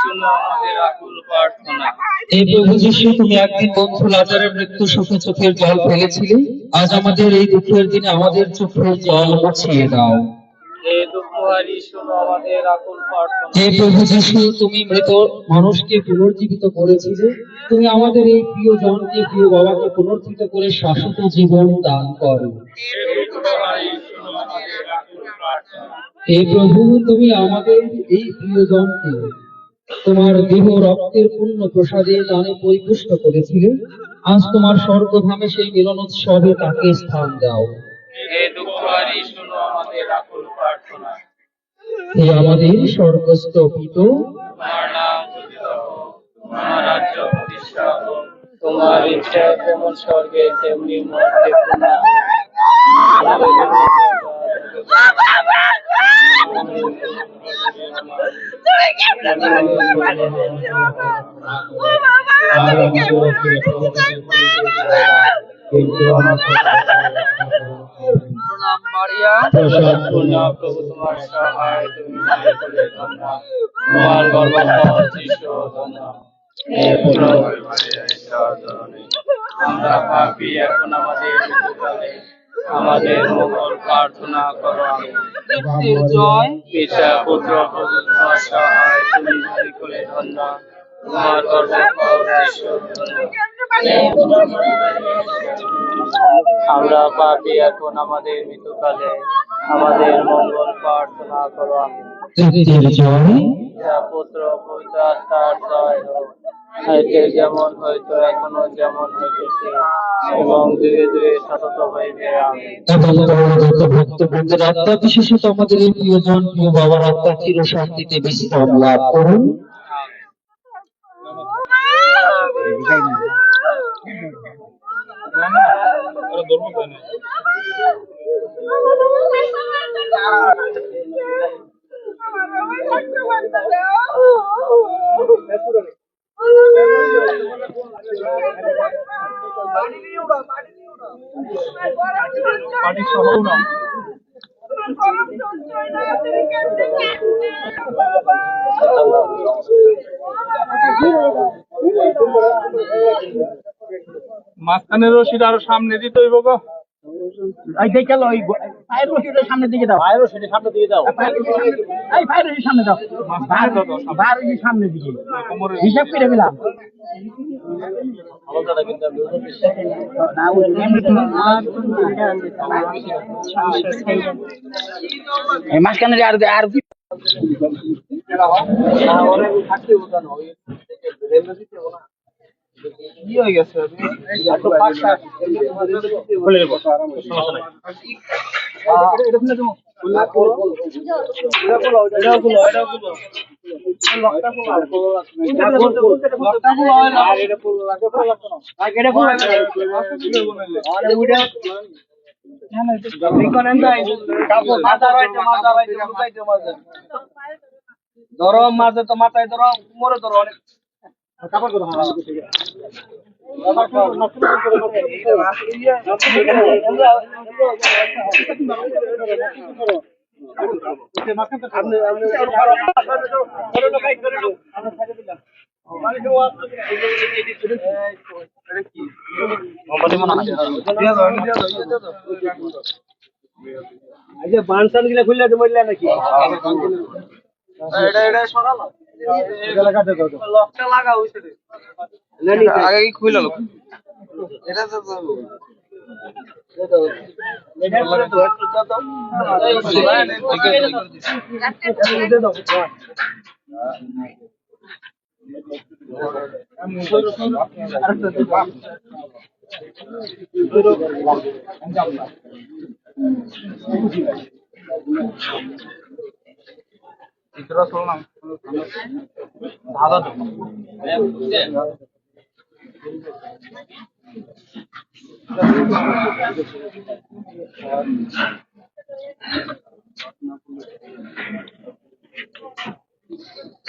শুনো আমাদের আকুল প্রার্থনা। এই প্রভু যিশু, তুমি একদিন বন্ধু লাজারের মৃত্যু শোকে চোখের জল ফেলেছিলে, আজ আমাদের এই দুঃখের দিনে আমাদের চোখের জল মুছিয়ে দাও। হে দুঃখহারী, শুনো আমাদের আকুল প্রার্থনা। হে প্রভু যিশু, তুমি মৃত মানুষকে পুনর্জীবিত করেছিলে, তুমি আমাদের এই প্রিয় জনকে, প্রিয় বাবাকে পুনর্জীবিত করে শাশ্বত জীবন দান করো। হে দুঃখহারী, শুনো আমাদের আকুল প্রার্থনা। হে প্রভু, তুমি আমাদের এই প্রিয়জনকে তোমার দেহ রক্তের পূর্ণ প্রসাদে দানে পরিপুষ্ট করেছিলে, আজ তোমার স্বর্গধামে সেই মিলনোৎসবে তাকে স্থান দাও। হে দুঃখহারী, শুনো আমাদের আকুল প্রার্থনা। হে আমাদের স্বর্গস্থ পিতা, তোমার নাম পূজিত হোক, তোমার রাজ্য প্রতিষ্ঠা হোক, তোমার ইচ্ছা যেমন স্বর্গে তেমনি মর্তে পূর্ণ হোক। প্রণাম মারিয়া, প্রসাদ পূর্ণ, প্রভু তোমার সহায়, তুমি নারী কুলে ধন্য, তোমার গর্ভফল যিশু ধন্য। হে প্রভু মারিয়া, ঈশ্বর জননী, আমরা পাপী, এখন আমাদের মৃত্যুকালে আমাদের মঙ্গল প্রার্থনা করো। আমিন। মুক্তির জয়, পিতা পুত্র প্রভু তোমার সহায়, তুমি নারী কুলে ধন্য, তোমার গর্ভফল যিশু ধন্য। আমরা পাপী, এখন আমাদের মৃত্যুকালে আমাদের মঙ্গল প্রার্থনা করো। আমিন। মুক্তির জয়, পিতা পুত্র পবিত্র আত্মার জয় হোক, আগে যেমন হইতো এখনো যেমন হইতেছে এবং যুগে যুগে সতত হইবে। আমিন। এবং পরলোক ভক্তবৃন্দের আত্মা, বিশেষত আমাদের এই প্রিয়জন, প্রিয় বাবার আত্মা চির শান্তিতে বিশ্রাম লাভ করুন। মাঝখানের রশিদ আরো সামনে দিতে হইব গো। সামনের দিকে দাও, সামনের দিকে দাও, সামনে দাও, সামনের দিকে হিসাব করে দিলাম। মাঝখানে আর আর কি হয়ে গেছে? ধরো মাঝে তো মাথায় ধরো, কোমরে ধরো, অনেক বানসান গুলা খুললে মরলে নাকি লকটা লাগা হয়েছে আগে কি খুলে লোক এটা তো চিত্রা শুনলাম দাদা তো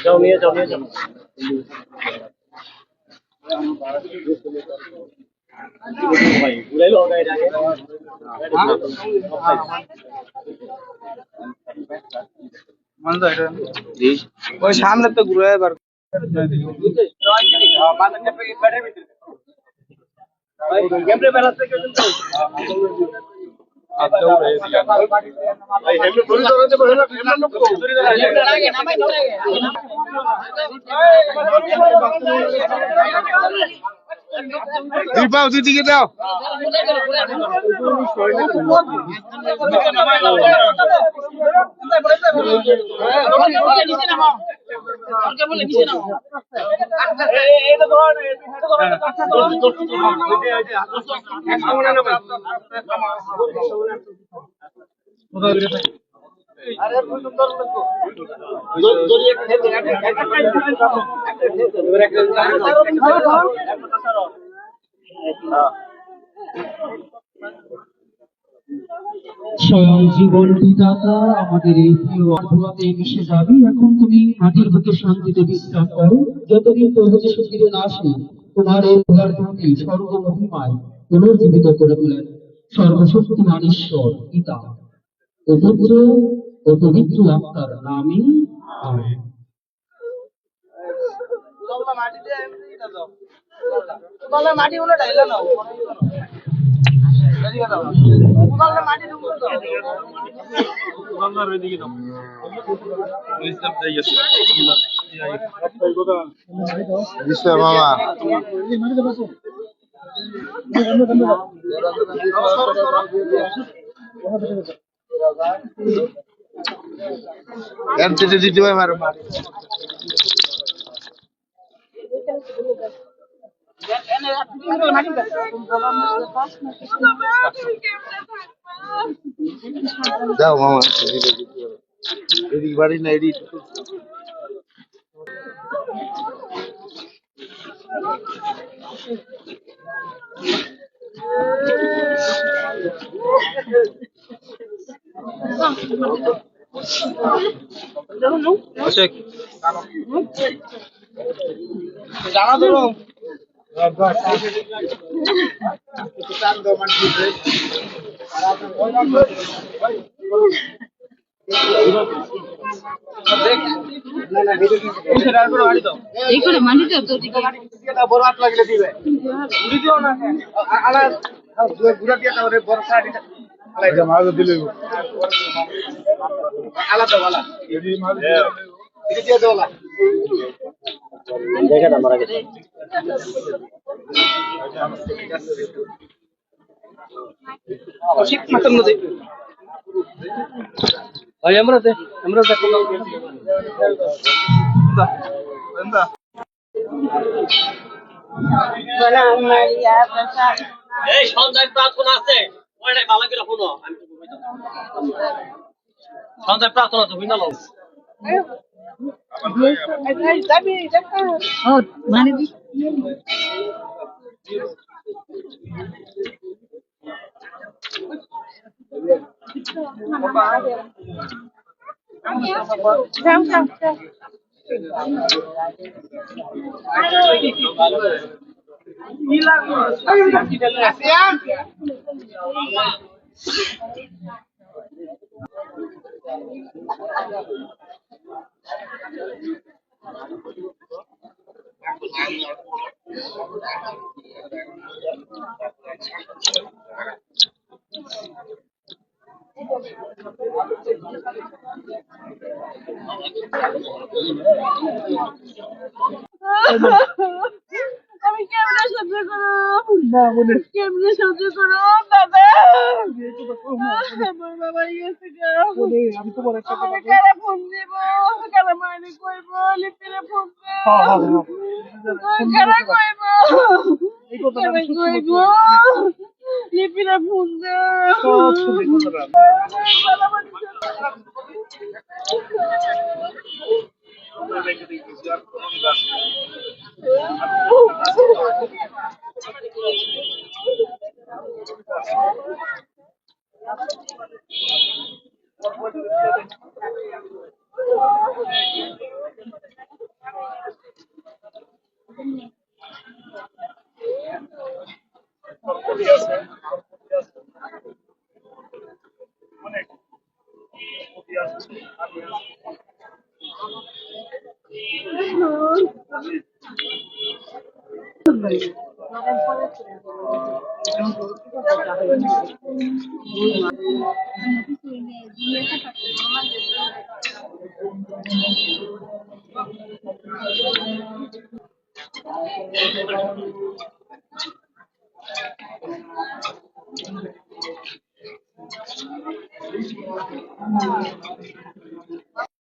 যাও নিয়ে যাও ভাই ঘুরাইলো গাড়িটাকে ওই সামনে তো ঘুরে এবার দুই পাও দুই দিকে দাও। স্বয়ং জীবন বিধাতা আমাদের এই প্রিয় অর্ধরাতে মিশে যাবি। এখন তুমি মাটির বুকে শান্তিতে বিশ্রাম করো, যতদিন প্রভু যিশু ফিরে না আসে। তোমার এই পদার্থকে স্বর্গমহিমায় পুনর্জীবিত করে তোলেন সর্বশক্তিমান ঈশ্বর পিতা ও পুত্র ও পবিত্র আত্মার নামে আমেন। মাটি গুলো ঢাইলা নাও মামা দিতে ভাই মারো দাও মামা এদিক বাড়ি না এদিক জানা তো বড় হাত লাগলে দিবে দিও না গুড়া দিয়ে বড় শাড়ি মাঝে দিলে আলাদা বালা দিয়ে দেওয়া দেখে না মারা গেছে এই সন্ধ্যায় প্রার্থনা আছে ওইটাই ভালো করে শোনো আমি সন্ধ্যায় প্রার্থনা আছে বুঝনা লও আমি কেমনে সহ্য করো কেমনে সহ্য করো বাবা আমার বাবা গেছে আমি কারা ফোন দিব কারা মাইনে কইব লিপিরে ফোন কারা কইব কারা কইব লিপিরে ফোন